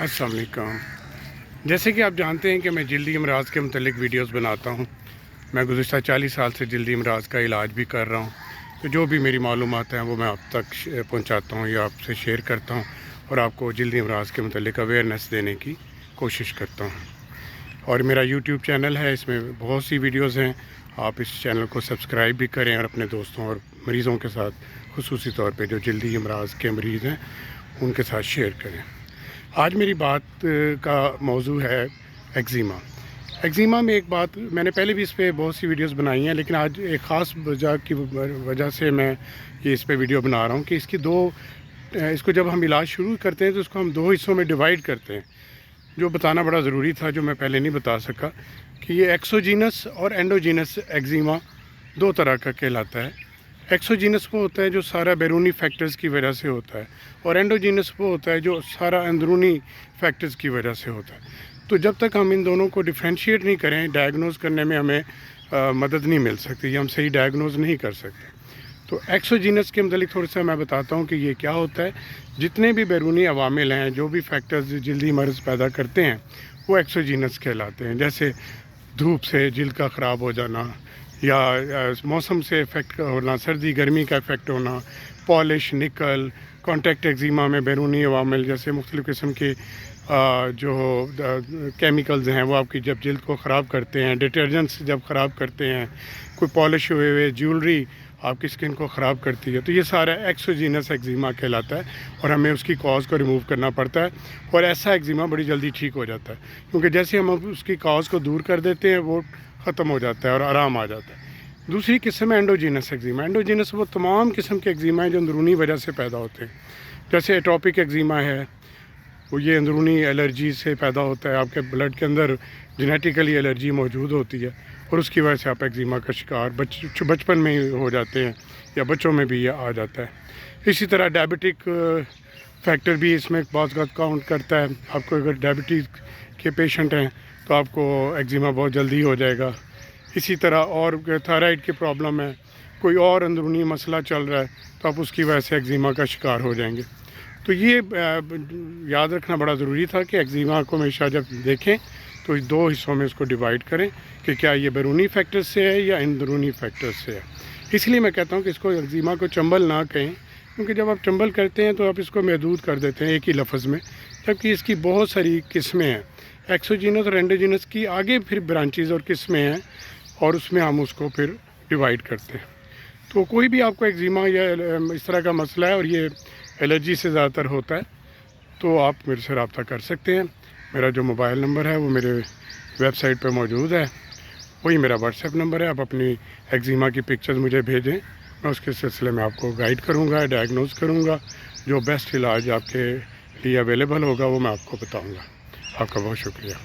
अस्सलाम वालेकुम। जैसे कि आप जानते हैं कि मैं जल्दी अमराज़ के मुतल्लिक़ वीडियोस बनाता हूँ। मैं गुज़िश्ता 40 साल से जल्दी अमराज़ का इलाज भी कर रहा हूँ, तो जो भी मेरी मालूमात हैं वो मैं आप तक पहुँचाता हूँ या आपसे शेयर करता हूँ और आपको जल्दी अमराज़ के मुतल्लिक़ अवेयरनेस देने की कोशिश करता हूँ। और मेरा यूट्यूब चैनल है, इसमें बहुत सी वीडियोज़ हैं। आप इस चैनल को सब्सक्राइब भी करें और अपने दोस्तों और मरीज़ों के साथ ख़ुसूसी तौर पे जो जल्दी अमराज़ के मरीज़ हैं उनके साथ शेयर करें। आज मेरी बात का मौजू है एक्ज़ीमा। एक्ज़ीमा में एक बात, मैंने पहले भी इस पे बहुत सी वीडियोस बनाई हैं, लेकिन आज एक ख़ास वजह से मैं ये इस पे वीडियो बना रहा हूँ कि इसको जब हम इलाज शुरू करते हैं तो इसको हम दो हिस्सों में डिवाइड करते हैं। जो बताना बड़ा ज़रूरी था, जो मैं पहले नहीं बता सका, कि ये एक्सोजीनस और एंडोजीनस एक्ज़ीमा दो तरह का कहलाता है। एक्सोजीनस वो होता है जो सारा बैरूनी फैक्टर्स की वजह से होता है, और एंडोजीनस वो होता है जो सारा अंदरूनी फैक्टर्स की वजह से होता है। तो जब तक हम इन दोनों को डिफ्रेंशिएट नहीं करें, डायग्नोज़ करने में हमें मदद नहीं मिल सकती, हम सही डायग्नोज़ नहीं कर सकते। तो एक्सोजीनस के मतलब थोड़ा सा मैं बताता हूँ कि ये क्या होता है। जितने भी बैरूनी अवामिल हैं, जो भी फैक्टर्स जल्दी मर्ज़ पैदा करते हैं, वो एक्सोजीनस कहलाते हैं। जैसे धूप से जल्द का ख़राब हो जाना, या मौसम से इफ़ेक्ट होना, सर्दी गर्मी का इफ़ेक्ट होना, पॉलिश, निकल, कॉन्टैक्ट एक्ज़ीमा में बैरूनी अवामिल जैसे मुख्तलिफ़ किस्म के जो केमिकल्स हैं वो आपकी जब जल्द को ख़राब करते हैं, डिटर्जेंट्स जब ख़राब करते हैं, कोई पॉलिश हुए हुए ज्वेलरी आपकी स्किन को ख़राब करती है, तो ये सारा एक्सोजीनस एक्ज़ीमा कहलाता है और हमें उसकी कॉज़ को रिमूव करना पड़ता है। और ऐसा एक्ज़ीमा बड़ी जल्दी ठीक हो जाता है, क्योंकि जैसे हम उसकी कॉज़ को दूर कर देते हैं वो ख़त्म हो जाता है और आराम आ जाता है। दूसरी किस्म है एंडोजीनस एक्ज़ीमा। एंडोजीनस वो तमाम किस्म के एक्ज़ीमा हैं जो अंदरूनी वजह से पैदा होते हैं। जैसे एटोपिक एक्ज़ीमा है, वो ये अंदरूनी एलर्जी से पैदा होता है। आपके ब्लड के अंदर जेनेटिकली एलर्जी मौजूद होती है और उसकी वजह से आप एक्ज़ीमा का शिकार बचपन में ही हो जाते हैं या बच्चों में भी ये आ जाता है। इसी तरह डायबिटिक फैक्टर भी इसमें बहुत काउंट करता है। आपको अगर डायबिटीज़ के पेशेंट हैं तो आपको एक्ज़ीमा बहुत जल्दी हो जाएगा। इसी तरह और थायराइड की प्रॉब्लम है, कोई और अंदरूनी मसला चल रहा है, तो आप उसकी वजह से एक्ज़ीमा का शिकार हो जाएंगे। तो ये याद रखना बड़ा ज़रूरी था कि एक्ज़ीमा को हमेशा जब देखें तो इस दो हिस्सों में इसको डिवाइड करें कि क्या ये बैरूनी फैक्टर्स से है या अंदरूनी फैक्टर्स से है। इसलिए मैं कहता हूँ कि इसको एक्ज़ीमा को चंबल ना कहें, क्योंकि जब आप चंबल करते हैं तो आप इसको महदूद कर देते हैं एक ही लफ्ज़ में, जबकि इसकी बहुत सारी किस्में हैं। एक्सोजीनस और एंडोजीनस की आगे फिर ब्रांचेज़ और किस्में हैं, और उसमें हम उसको फिर डिवाइड करते हैं। तो कोई भी आपको एक्ज़ीमा या इस तरह का मसला है और ये एलर्जी से ज़्यादातर होता है, तो आप मेरे से रब्ता कर सकते हैं। मेरा जो मोबाइल नंबर है वो मेरे वेबसाइट पे मौजूद है, वही मेरा व्हाट्सएप नंबर है। आप अपनी एक्ज़ीमा की पिक्चर्स मुझे भेजें, मैं उसके सिलसिले में आपको गाइड करूँगा, डायग्नोज़ करूँगा। जो बेस्ट इलाज आपके लिए अवेलेबल होगा वो मैं आपको बताऊँगा। आपका बहुत शुक्रिया।